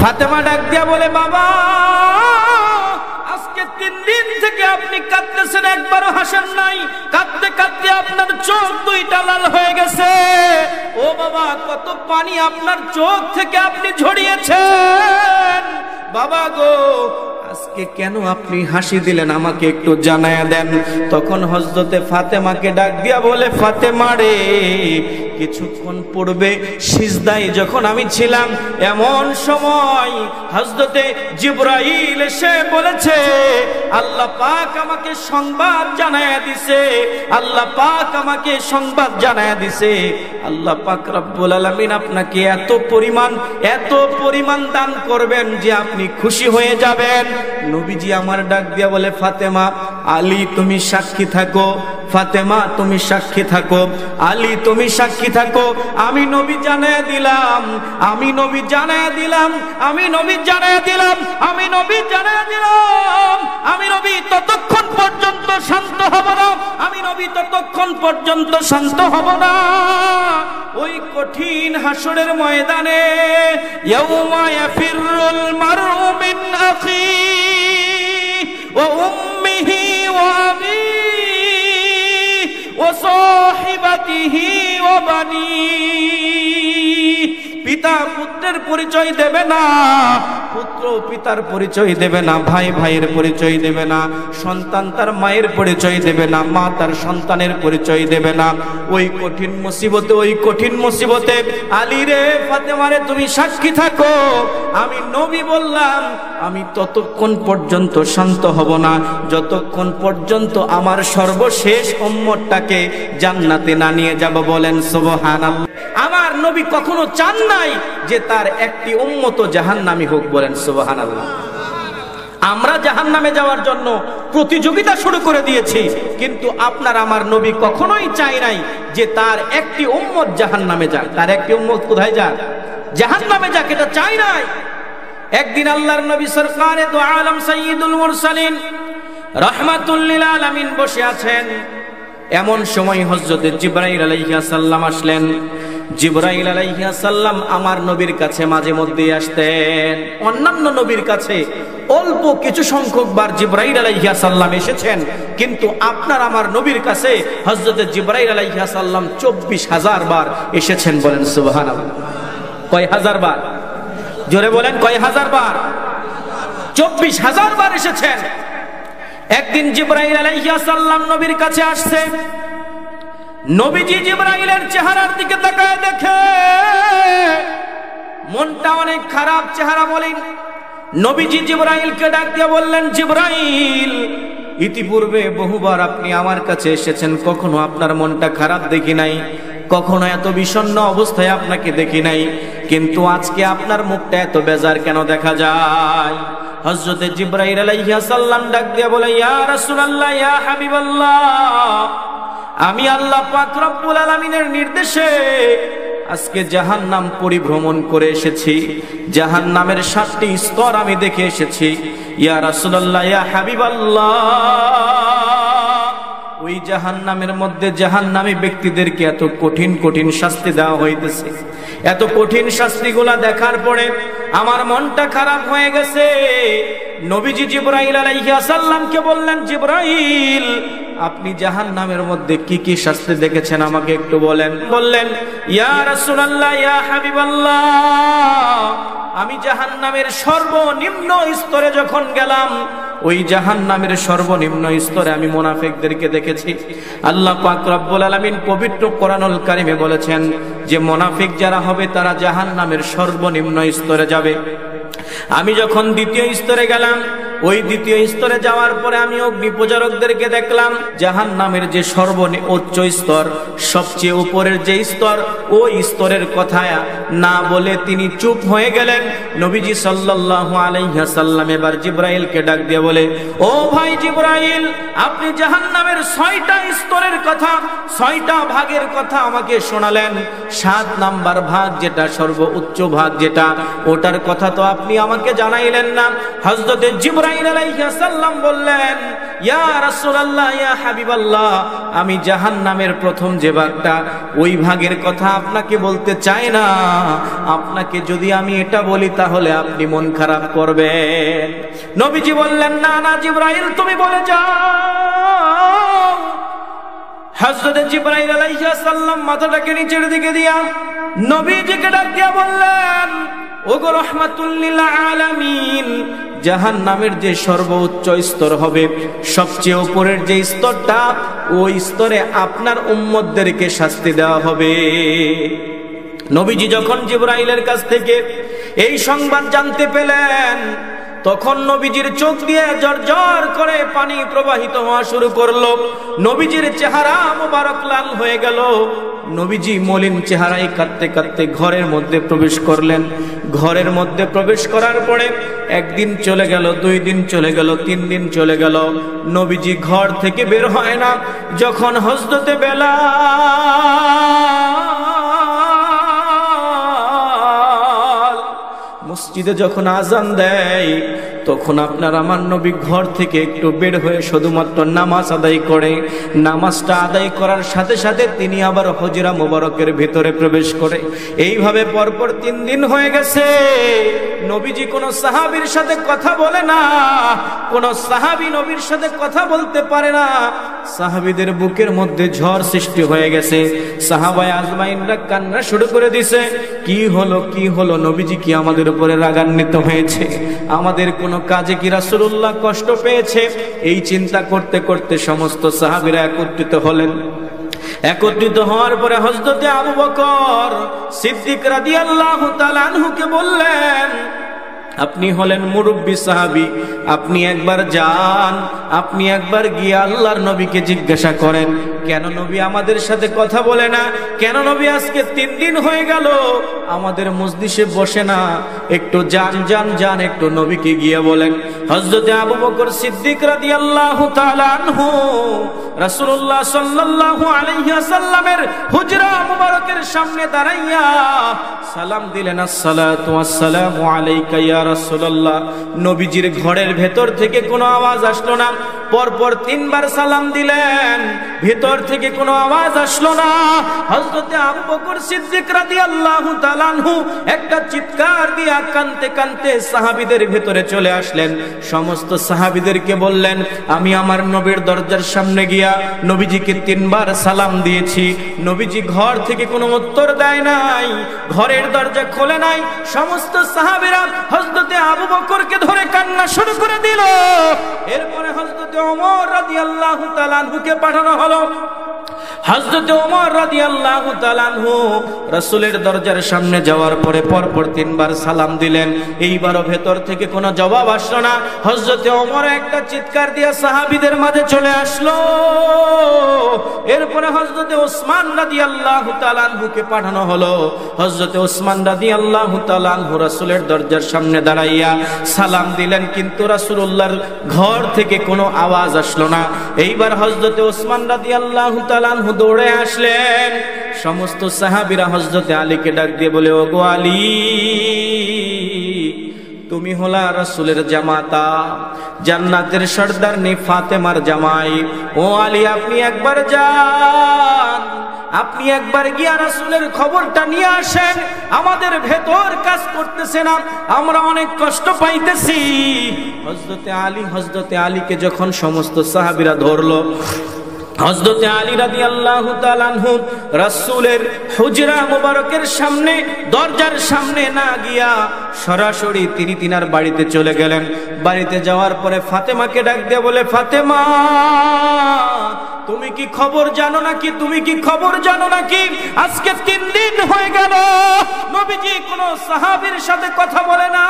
ফাতেমা ডাক দিয়া বলে, বাবা আজকে 3 দিন থেকে আপনি কাঁদতেছেন, একবারও হাসেন নাই। কাঁদতে কাঁদতে আপনার চোখ 2টা লাল হয়ে গেছে। ও বাবা, কত পানি আপনার চোখ থেকে আপনি ঝরিয়েছেন। বাবা গো, আজকে কেন আপনি হাসি দিলেন, আমাকে একটু জানায়া দেন। তখন হযরতে ফাতেমাকে ডাক দিয়া বলে, ফাতেমা রে, কিছুক্ষণ পূর্বে সিজদায় যখন আমি ছিলাম, এমন সময় হযরতে জিবরাইল এসে বলেছে, আল্লাহ পাক আমাকে সংবাদ জানায়া দিছে, আল্লাহ পাক আমাকে সংবাদ জানায়া দিছে, আল্লাহ পাক রব্বুল আলামিন আপনাকে এত পরিমাণ দান করবেন যে আপনি খুশি হয়ে যাবেন। নবীজি আমার ডাক দিয়া বলে, ফাতেমা, আলী তুমি সাক্ষী থাকো, ফাতেমা তুমি সাক্ষী থাকো, আলী তুমি সাক্ষী থাকো। আমি নবী জানায়া দিলাম, আমি নবী জানায়া দিলাম, আমি নবী জানায়া দিলাম, আমি নবী জানায়া দিলাম, আমি নবী ততক্ষণ পর্যন্ত শান্ত হব না, আমি নবী ততক্ষণ পর্যন্ত শান্ত হব না। ওই কঠিন হাসরের ময়দানে, ইয়াউমা ইয়াফিরুল মারউ মিন আখি ওয়া উম্মিহি ওয়া আবিহি ওয়া সাহিবাতিহি ওয়া বানি। পিতা পুত্রের পরিচয় দেবে না, পুত্র পিতার পরিচয় দেবে না, ভাই ভাইয়ের পরিচয় দেবে না, সন্তান তার মায়ের পরিচয় দেবে না, মা তার সন্তানের পরিচয় দেবে না। ওই কঠিন মুসিবতে আলী রে, ফাতেমা রে, তুমি সাক্ষী থাকো। আমি নবী বললাম, আমি ততক্ষণ পর্যন্ত শান্ত হব না যতক্ষণ পর্যন্ত আমার সর্বশেষ উম্মতটাকে জান্নাতে না নিয়ে যাব। বলেন সুবহানাল্লাহ। আমার নবী কখনো চান নাই যে তার একটি উম্মত জাহান্নামী হোক। বলেন সুবহানাল্লাহ। আমরা জাহান্নামে যাওয়ার জন্য প্রতিযোগিতা শুরু করে দিয়েছি, কিন্তু আপনার আমার নবী কখনোই চায় নাই যে তার একটি উম্মত জাহান্নামে যাক। তার একটি উম্মত কোথায় যাক? জাহান্নামে যাক, এটা চাই নাই। একদিন আল্লাহর নবী সরকারে দু আলম সাইয়্যিদুল মুরসালিন রাহমাতুল লিল আলামিন বসে আছেন। এমন সময় হযরত জিবরাইল আলাইহিস সালাম আসলেন। জিবরাইল আলাইহিস সালাম আমার নবীর কাছে মাঝে মধ্যে আসতেন। অন্যান্য নবীর কাছে অল্প কিছু সংখ্যক বার জিবরাইল আলাইহিস সালাম এসেছেন, কিন্তু আপনার আমার নবীর কাছে হযরত জিবরাইল আলাইহিস সালাম 24,000 বার এসেছেন। বলেন সুবহানাল্লাহ। কয় হাজার বার? জোরে বলেন, কয় হাজার বার? 24,000 বার এসেছেন। একদিন জিবরাইল আলাইহিস সালাম নবীর কাছে আসছে। নবীজি জিবরাইলের চেহারার দিকে তাকায় দেখে মনটা অনেক খারাপ চেহারা। বলেন, নবীজি জিবরাইলকে ডাক দিয়ে বললেন, জিবরাইল, ইতিপূর্বে বহুবার আপনি আমার কাছে এসেছেন, কখনো আপনার মনটা খারাপ দেখি নাই, কখনো এত বিষণ্ণ অবস্থায় আপনাকে দেখি নাই, কিন্তু আজকে আপনার মুখটা এত বেজার কেন দেখা যায়? হযরতে জিবরাইল আলাইহিস সালাম ডাক দিয়ে বলে, ইয়া রাসূলুল্লাহ, ইয়া হাবিবাল্লাহ, আমি আল্লাহ পাক রব্বুল আলামিনের নির্দেশে আজকে জাহান্নাম পরিভ্রমণ করে এসেছি। জাহান্নামের 7টি স্তর আমি দেখে এসেছি। ইয়া রাসূলুল্লাহ, ইয়া হাবিবাল্লাহ, ওই জাহান্নামের মধ্যে জাহান্নামী ব্যক্তিদেরকে এত কঠিন কঠিন শাস্তি দেওয়া হইতেছে। এত কঠিন শাস্তিগুলা দেখার পরে আমার মনটা খারাপ হয়ে গেছে। নবীজি জিবরাইল আলাইহিস সালামকে বললেন, জিবরাইল, আপনি জাহান্নামের মধ্যে কি কি শাস্তি দেখেছেন আমাকে একটু বলেন। বললেন, ইয়া রাসূলুল্লাহ, ইয়া হাবিবাল্লাহ, আমি জাহান্নামের সর্বনিম্ন স্তরে যখন গেলাম, ওই জাহান্নামের সর্বনিম্ন স্তরে আমি মুনাফিকদেরকে দেখেছি। আল্লাহ পাক রব্বুল আলামিন পবিত্র কোরআনুল কারীমে বলেছেন যে মুনাফিক যারা হবে তারা জাহান্নামের সর্বনিম্ন স্তরে যাবে। আমি যখন দ্বিতীয় স্তরে গেলাম, ওই দ্বিতীয় স্তরে যাওয়ার পরে আমি অগ্নি পূজারকদেরকে দেখলাম। জাহান্নামের যে সর্বোচ্চ স্তর, সবচেয়ে উপরের যে স্তর, ওই স্তরের কথা না বলে তিনি চুপ হয়ে গেলেন। নবীজি সাল্লাল্লাহু আলাইহি ওয়াসাল্লাম এবার জিবরাইলকে ডাক দিয়ে বলে, ও ভাই জিবরাইল, আপনি জাহান্নামের 6টা স্তরের কথা, 6টা ভাগের কথা আমাকে শোনালেন। 7 নাম্বার ভাগ যেটা, সর্বোচ্চ ভাগ যেটা, ওটার কথা তো আপনি আমাকে জানাইলেন না। হযরত জিবরাইল জিবরাইল আলাইহিস সালাম বললেন, ইয়া রাসূলুল্লাহ, ইয়া হাবিবাল্লাহ, আমি জাহান্নামের প্রথম যে ভাগটা, ওই ভাগের কথা আপনাকে বলতে চাই না। আপনাকে যদি আমি এটা বলি তাহলে আপনি মন খারাপ করবেন। নবীজি বললেন, না না জিবরাইল, তুমি বলে যাও। হযরত জিবরাইল আলাইহিস সালাম মাথাটাকে নিচের দিকে দিয়া নবীজিকে ডাক দিয়া বললেন, ওগো রাহমাতুল লিল আলামিন, জাহান্নামের যে সর্বোচ্চ স্তর হবে, সবচেয়ে উপরের যে স্তরটা, ওই স্তরে আপনার উম্মতদেরকে শাস্তি দেওয়া হবে। নবীজি যখন জিবরাইলের কাছ থেকে এই সংবাদ জানতে পেলেন, তখন নবীজির চোখ দিয়ে ঝরঝর করে পানি প্রবাহিত হওয়া শুরু করলো। নবীজির চেহারা মোবারক লাল হয়ে গেল। নবীজি মলিন চেহারায় কাঁদতে কাঁদতে ঘরের মধ্যে প্রবেশ করলেন। ঘরের মধ্যে প্রবেশ করার পরে একদিন চলে গেল, 2 দিন চলে গেল, 3 দিন চলে গেল, নবীজি ঘর থেকে বের হয় না। যখন হযরতে বেলাল মসজিদে যখন আজান দেয়, তখন আপনার আমার নবী ঘর থেকে একটু বের হয়ে শুধুমাত্র নামাজ আদায় করে। নামাজটা আদায় করার সাথে সাথে তিনি আবার হুজরা মোবারকের ভিতরে প্রবেশ করে। এইভাবে পরপর 3 দিন হয়ে গেছে। নবীজি কোন সাহাবীর সাথে কথা বলে না, কোন সাহাবী নবীর সাথে কথা বলতে পারে না। সাহাবীদের বুকের মধ্যে ঝড় সৃষ্টি হয়ে গেছে। সাহাবায়ে আজমাইনরা কান্না শুরু করে দিছে, কি হলো, কি হলো, নবীজি কি আমাদের উপরে রাগান্বিত হয়েছে? আমাদের কোন কাজে কি রাসূলুল্লাহ কষ্ট পেয়েছে? এই চিন্তা করতে করতে সমস্ত সাহাবীরা একত্রিত হলেন। একত্রিত হওয়ার পরে হযরত আবু বকর সিদ্দিক রাদিয়াল্লাহু তাআলা আনহুকে বললেন, আপনি হলেন মুরব্বী সাহাবী, আপনি একবার যান, আপনি একবার গিয়ে আল্লাহর নবীকে জিজ্ঞাসা করেন, কেন নবী আমাদের সাথে কথা বলে না? কেন নবী আজকে 3 দিন হয়ে গেল আমাদের মজলিসে বসে না? একটু যান যান যান, একটু নবীকে গিয়ে বলেন। হযরত আবু বকর সিদ্দিক রাদিয়াল্লাহু তাআলা আনহু রাসূলুল্লাহ সাল্লাল্লাহু আলাইহি ওয়াসাল্লামের হুজরা মুবারকের সামনে দাঁড়াইয়া সালাম দিলেন, আসসালাতু ওয়াসসালামু আলাইকা ইয়া রাসূলুল্লাহ। নবীজির ঘরের ভেতর থেকে কোনো আওয়াজ আসলো না। পরপর 3 বার সালাম দিলেন, ভেতর থেকে কোনো আওয়াজ আসলো না। হযরত আবু বকর সিদ্দিক রাদিয়াল্লাহু তাআলা আনহু একটা চিৎকার দিয়ে কাঁদতে কাঁদতে সাহাবীদের ভেতরে চলে আসলেন। সমস্ত সাহাবীদেরকে বললেন, আমি আমার নবীর দরজার সামনে গিয়া নবীজিকে 3 বার সালাম দিয়েছি, নবীজি ঘর থেকে কোনো উত্তর দেয় নাই, ঘরের দরজা খোলে নাই। সমস্ত সাহাবীরা হযরত আবু বকরকে ধরে কান্না শুরু করে দিল। এরপরে হযরত ওমর রাদিয়াল্লাহু তাআলা আনহুকে পাঠানো হলো। হযরত ওমর রাদিয়াল্লাহু তাআলা আনহু রাসূলের দরজার সামনে যাওয়ার পরে পরপর 3 বার সালাম দিলেন। এইবারও ভেতর থেকে কোনো জবাব আসলো না। হযরত ওমর একটা চিৎকার দিয়ে সাহাবীদের মাঝে চলে আসলো। এরপরে হযরত ওসমান রাদিয়াল্লাহু তাআলা আনহুকে পাঠানো হলো। হযরত ওসমান রাদিয়াল্লাহু তাআলা আনহু রাসূলের দরজার সামনে দাঁড়াইয়া সালাম দিলেন, কিন্তু রাসূলুল্লাহর ঘর থেকে কোনো আওয়াজ আসলো না। এইবার হযরত ওসমান রাদিয়াল্লাহু তাআলা আনহু দৌড়ে আসলেন। সমস্ত সাহাবীরা হযরত আলীকে ডাক দিয়ে বলে, ওগো আলী, তুমি হলা রাসূলের জামাতা, জান্নাতের সর্দারনি ফাতেমার জামাই। ও আলী, আপনি একবার যান, আপনি একবার গিয়া রাসূলের খবরটা নিয়ে আসেন। আমাদের ভেতর কাজ করতেছে না, আমরা অনেক কষ্ট পাইতেছি। হযরতে আলীকে যখন সমস্ত সাহাবীরা ধরলো, হযরত আলী রাদিয়াল্লাহু তাআলা আনহু রাসূলের হুজরা মুবারকের সামনে, দরজার সামনে না গিয়া সরাসরি তিনি তিনার বাড়িতে চলে গেলেন। বাড়িতে যাওয়ার পরে ফাতেমাকে ডাক দিয়ে বলে, ফাতেমা, তুমি কি খবর জানো নাকি? তুমি কি খবর জানো নাকি? আজকে 3 দিন হয়ে গেল নবীজি কোন সাহাবীর সাথে কথা বলে না।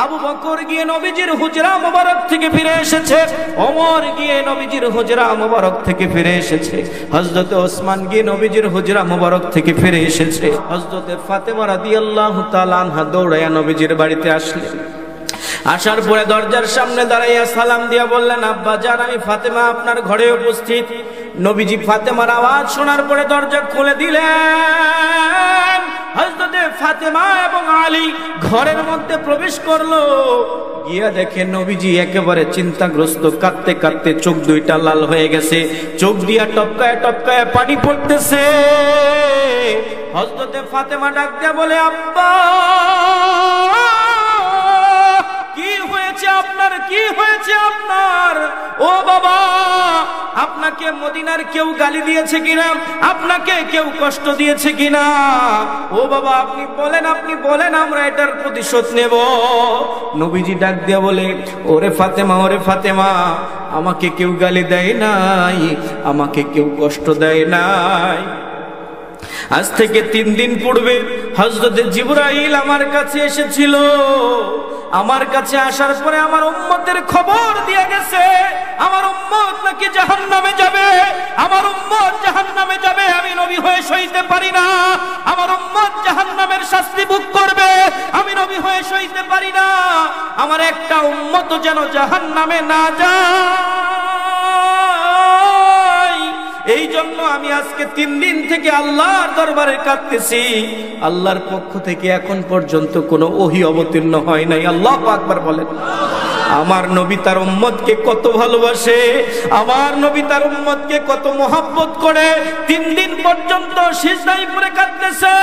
আবু বকর গিয়ে নবীজির হুজরা মুবারক থেকে ফিরে এসেছে, ওমর গিয়ে নবীজির হুজরা মুবারক থেকে ফিরে এসেছে, হযরত ওসমান গিয়ে নবীজির হুজরা মুবারক থেকে ফিরে এসেছে। হযরত ফাতেমা রাদিয়াল্লাহু তাআলা আনহা দৌড়াইয়া নবীজির বাড়িতে আসলেন। আসার পরে দরজার সামনে দাঁড়াইয়া সালাম দিয়া বললেন, আব্বা জান, আমি ফাতেমা আপনার ঘরে উপস্থিত। নবীজি ফাতেমার আওয়াজ শোনার পরে দরজা খুলে দিলেন। হযরত ফাতেমা এবং আলী ঘরের মধ্যে প্রবেশ করলো। গিয়া দেখে নবীজি একেবারে চিন্তাগ্রস্ত, কাঁদতে কাঁদতে চোখ দুইটা লাল হয়ে গেছে, চোখ দিয়া টপকায় টপকায় পানি পড়তেছে। হযরতে ফাতেমা ডাক দিয়া বলে, আব্বা কি হয়েছে আপনার, কি হয়েছে আপনার? ও বাবা, আপনাকে মদিনার কেউ গালি দিয়েছে কিনা, আপনাকে কেউ কষ্ট দিয়েছে কিনা? ও বাবা আপনি বলেন, আপনি বলেন, আমরা এটার প্রতিশোধ নেব। নবীজি ডাক দিয়া বলে, ওরে ফাতেমা, ওরে ফাতেমা, আমাকে কেউ গালি দেয় নাই, আমাকে কেউ কষ্ট দেয় নাই। আজ থেকে 3 দিন পূর্বে হযরতে জিবরাইল আমার কাছে এসেছিল। আমার কাছে আসার পরে আমার উম্মতের খবর দিয়ে গেছে, আমার উম্মত নাকি জাহান্নামে যাবে, আমার উম্মত জাহান্নামে যাবে। আমি নবী হয়ে সইতে পারি না, আমার উম্মত জাহান্নামের শাস্তি ভোগ করবে, আমি নবী হয়ে সইতে পারি না। আমার একটা উম্মত যেন জাহান্নামে না যায়, এই জন্য আমি আজকে 3 দিন থেকে আল্লাহর দরবারে কাঁদতেছি। আল্লাহর পক্ষ থেকে এখন পর্যন্ত কোনো ওহী অবতীর্ণ হয় নাই। আল্লাহু আকবার বলেন। আমার নবী তার উম্মতকে কত ভালোবাসে, আমার নবী তার উম্মতকে কত মহব্বত করে। 3 দিন পর্যন্ত সিজদায় পড়ে কাঁদতেছে।